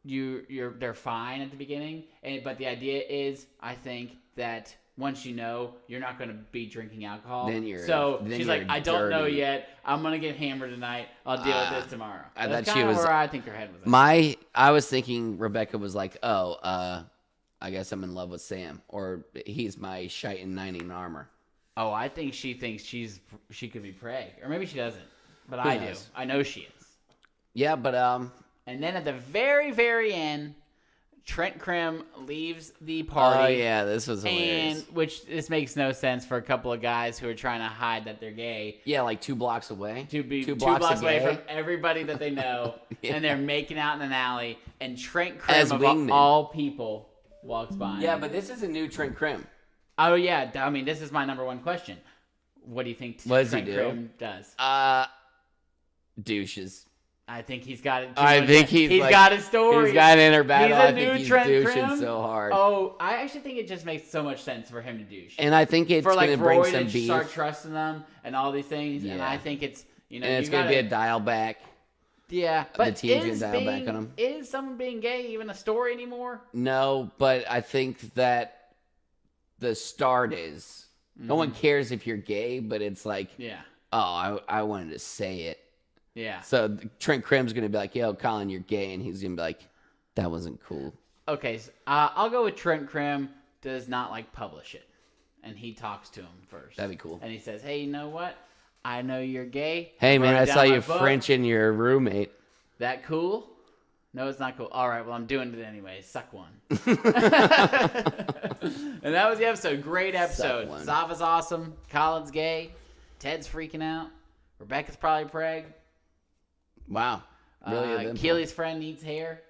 they're fine at the beginning, but the idea is, I think that once you know, you're not going to be drinking alcohol. Then she's like, you're I don't know dirty. yet. I'm gonna get hammered tonight. I'll deal with this tomorrow. I That's thought she kinda was- where I think her head was at. I was thinking Rebecca was like, I guess I'm in love with Sam, or he's my shite in knight in armor. Oh, I think she thinks she could be preg, or maybe she doesn't, but Who I knows? do. I know she is. Yeah, but And then at the very, very end, Trent Krim leaves the party. oh yeah, this was hilarious. And this makes no sense for a couple of guys who are trying to hide that they're gay Yeah, like 2 blocks away. to be 2 blocks blocks away gay. from everybody that they know, Yeah. and they're making out in an alley, and Trent As Krim of wingmen. all people walks by. Yeah, but this is a new Trent Krim. Oh yeah, I mean, this is my number one question. What do you think What does he Trent do? Krim does? Douches. I think he's got it. I think he's like- got a story. He's got inner battle. He's a I new think he's Trent douching Krim? so hard. Oh, I actually think it just makes so much sense for him to douche. And I think it's For like going to bring Roy some to beef. start trusting them and all these things, and Yeah. I think it's And it's going to be a dial back. yeah. But team's is gonna dial back on him. is someone being gay even a story anymore? No, but I think that the start is. No one cares if you're gay, but it's like, Yeah, I wanted to say it. yeah. So Trent Krim's going to be like, yo, Colin, you're gay. And he's going to be like, that wasn't cool. Okay, so, I'll go with Trent Krim does not like publish it, and he talks to him first. That'd be cool. And he says, "Hey, you know what? I know you're gay. Hey, man, Write I down saw my you book. Frenching your roommate. That cool? No, it's not cool. All right, well, I'm doing it anyway. Suck one." And that was the episode. Great episode. one. Zava's awesome. Colin's gay. Ted's freaking out. Rebecca's probably preg. Wow. Really eventful. Keely's friend needs hair.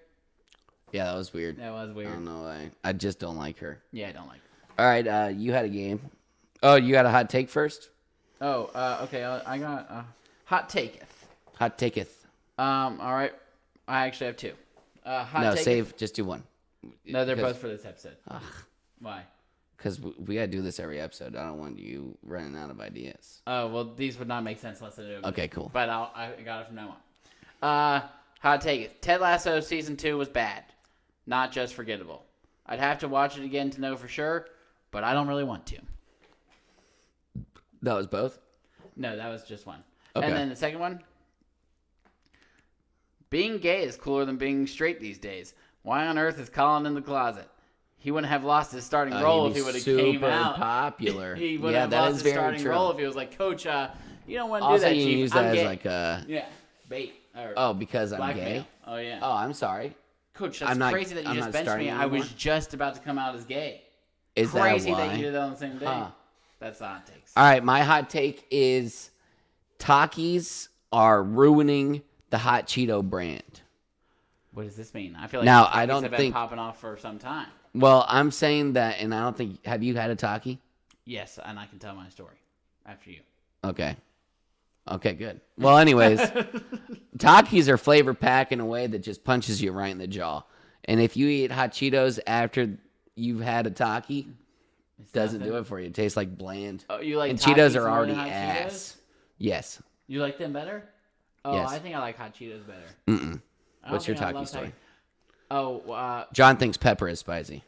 Yeah, that was weird. That was I weird. don't know. I just don't like her. Yeah, I don't like it. All right, you had a game. Oh, you got a hot take first? Oh, okay. I got hot taketh. Hot taketh. All right. I actually have two. Hot No, taketh. save. Just do one. No, they're Because- both for this episode. Why? Because we got to do this every episode. I don't want you running out of ideas. Oh, well, these would not make sense unless I do it. Okay, cool. But I got it from now on. Hot take. Ted Lasso season 2 was bad. Not just forgettable. I'd have to watch it again to know for sure, but I don't really want to. That was both? No, that was just one. Okay. And then the second one. Being gay is cooler than being straight these days. Why on earth is Colin in the closet? He wouldn't have lost his starting role he'd if be he would have came super out. popular. He wouldn't Yeah, have that lost is his very starting true. role if he was like, Coach, you don't want to do Also, that, you Chief. use I'm that gay. as like a... Yeah, bait. Or Oh, because I'm blackmail. gay? Oh, yeah. Oh, I'm sorry. Coach, that's I'm not- crazy that you I'm just not benched starting me. I was anymore? just about to come out as gay. Is Crazy that why? that you did that on the same day. Huh. That's the hot takes. All right, my hot take is Takis are ruining the Hot Cheeto brand. What does this mean? I feel like Now, Takis I don't have been think- popping off for some time. Well, I'm saying that, and I don't think. Have you had a Taki? Yes, and I can tell my story after you. Okay. Okay, good. Well, anyways, Takis are flavor packed in a way that just punches you right in the jaw. And if you eat hot Cheetos after you've had a Taki, it doesn't do it for you. It tastes like bland. Oh, you like and Takis Cheetos are more already than hot ass. Cheetos? Yes. You like them better? Oh, Yes. I think I like hot Cheetos better. Mm-mm. I don't What's your think I Taki love story? Oh, John thinks pepper is spicy.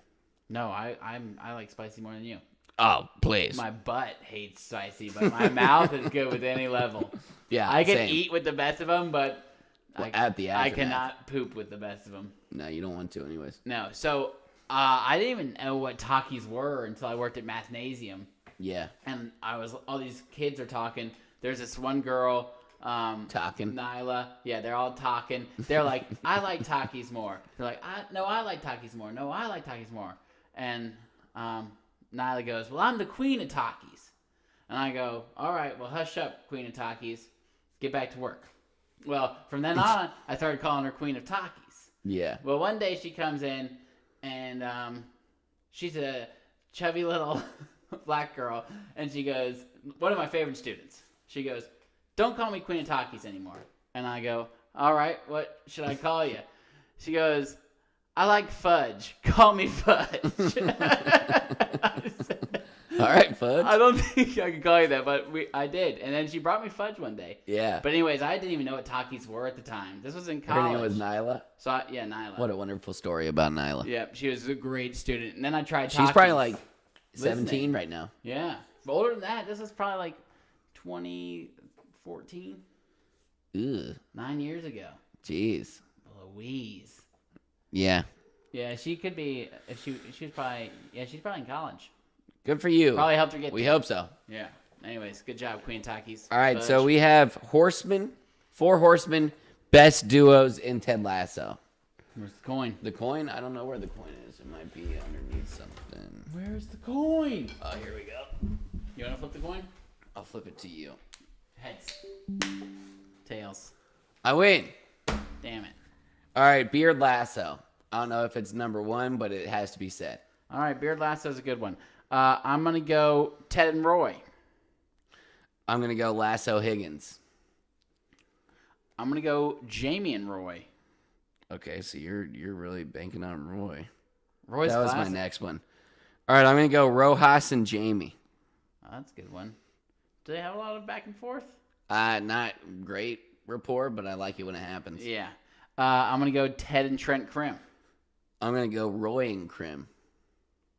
no, I like spicy more than you. Oh, please. My butt hates spicy, but my mouth is good with any level. Yeah, I can same. eat with the best of them, but Well, at the I aftermath. cannot poop with the best of them. No, you don't want to anyways. No, so I didn't even know what Takis were until I worked at Mathnasium, Yeah. and all these kids are talking. There's this one girl, Talking. Nyla. Yeah, they're all talking. They're like, I like Takis more. They're like, no, I like Takis more. No, I like Takis more. And Nyla goes, well, I'm the queen of Takis. And I go, all right, well, hush up, queen of Takis. Get back to work. Well, from then on, I started calling her queen of Takis. Yeah. Well, one day she comes in, and she's a chubby little black girl, and she goes, one of my favorite students. She goes, don't call me queen of Takis anymore. And I go, all right, what should I call you? She goes, I like fudge. Call me Fudge. All right, Fudge. I don't think I could call you that, but I did. And then she brought me fudge one day. Yeah. But anyways, I didn't even know what Takis were at the time. This was in Her college. name was Nyla. So yeah, Nyla. What a wonderful story about Nyla. Yeah, she was a great student. And then I tried Takis. She's probably like 17 Listening. right now. Yeah. But older than that, this is probably like 2014. Ugh. 9 years ago. Jeez. Louise. Yeah. Yeah, she could be. If she was probably. Yeah, she's probably in college. Good for you. Probably helped her get. We there. hope so. Yeah. Anyways, good job, Queen Takis. All right, Fudge. so we have Horsemen, 4 Horsemen, best duos in Ted Lasso. Where's the coin? The coin? I don't know where the coin is. It might be underneath something. Where's the coin? Oh, here we go. You want to flip the coin? I'll flip it to you. Heads. Tails. I win. Damn it. All right, Beard Lasso. I don't know if it's number 1, but it has to be said. All right, Beard Lasso's a good one. I'm going to go Ted and Roy. I'm going to go Lasso Higgins. I'm going to go Jamie and Roy. Okay, so you're really banking on Roy. Roy's That was classic. my next one. All right, I'm going to go Rojas and Jamie. Oh, that's a good one. Do they have a lot of back and forth? Not great rapport, but I like it when it happens. Yeah. I'm going to go Ted and Trent Krim. I'm going to go Roy and Krim.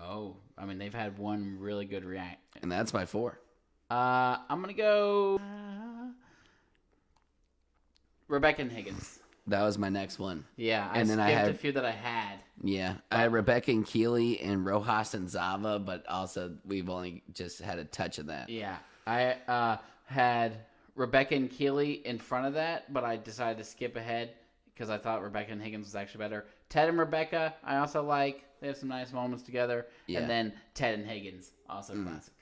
Oh, I mean, they've had one really good react. And that's my 4. I'm going to go Rebecca and Higgins. That was my next one. Yeah, I And then skipped I had- a few that I had. Yeah, I had Rebecca and Keeley and Rojas and Zava, but also we've only just had a touch of that. Yeah, I had Rebecca and Keeley in front of that, but I decided to skip ahead because I thought Rebecca and Higgins was actually better. Ted and Rebecca, I also like. They have some nice moments together. Yeah. And then Ted and Higgins, also classic.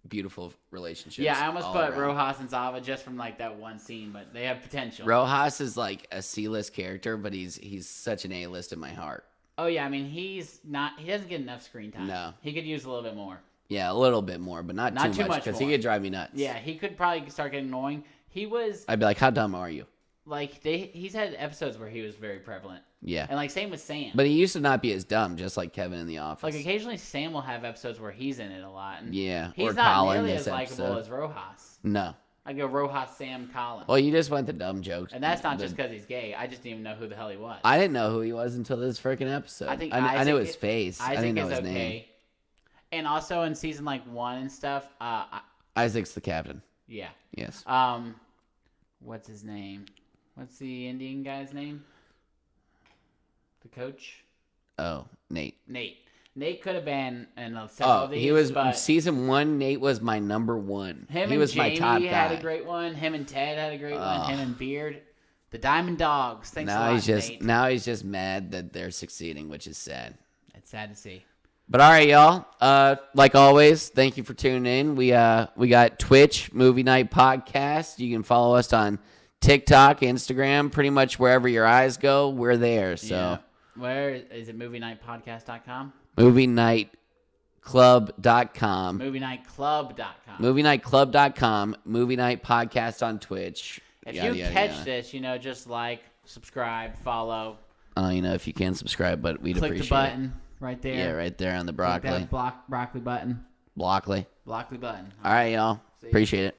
Beautiful relationships. Yeah, I almost all put around. Rojas and Zava just from like that one scene, but they have potential. Rojas is like a C-list character, but he's such an A-list in my heart. Oh yeah, I mean he doesn't get enough screen time. No. He could use a little bit more. Yeah, a little bit more, but not too much because he more. could drive me nuts. Yeah, he could probably start getting annoying. He was I'd be like, how dumb are you? like he's had episodes where he was very prevalent. Yeah. And like same with Sam. But he used to not be as dumb, just like Kevin in The Office. Like occasionally Sam will have episodes where he's in it a lot. And Yeah, he's or not Colin nearly this as likable episode. as Rojas. No. I go Rojas, Sam, Colin. Well, you just went the dumb jokes. And that's not just because he's gay. I just didn't even know who the hell he was. I didn't know who he was until this freaking episode. I think I knew Isaac- his face. I Isaac didn't know is his okay. name. And also in season like 1 and stuff, Isaac's the captain. yeah. Yes. What's his name? What's the Indian guy's name? The coach? Oh, Nate. Nate. Nate could have been in several Oh, of these. he was but season 1. Nate was my number 1. him He and was Jamie my top had guy. a great one. Him and Ted had a great one. Oh. Him and Beard. The Diamond Dogs. Thanks a lot, Nate. Now he's just mad that they're succeeding, which is sad. It's sad to see. But all right, y'all. Like always, thank you for tuning in. We got Twitch Movie Night Podcast. You can follow us on TikTok, Instagram, pretty much wherever your eyes go, we're there. So Yeah. Where is it? MovieNightPodcast.com? MovieNightClub.com. MovieNightClub.com. MovieNightClub.com. Movie Night Podcast on Twitch. If you catch this, just like, subscribe, follow. If you can subscribe, but we'd Click appreciate the button right there. Yeah, right there on the Click broccoli. that broccoli button. Broccoli. Broccoli button. All right, y'all. See ya. Appreciate it.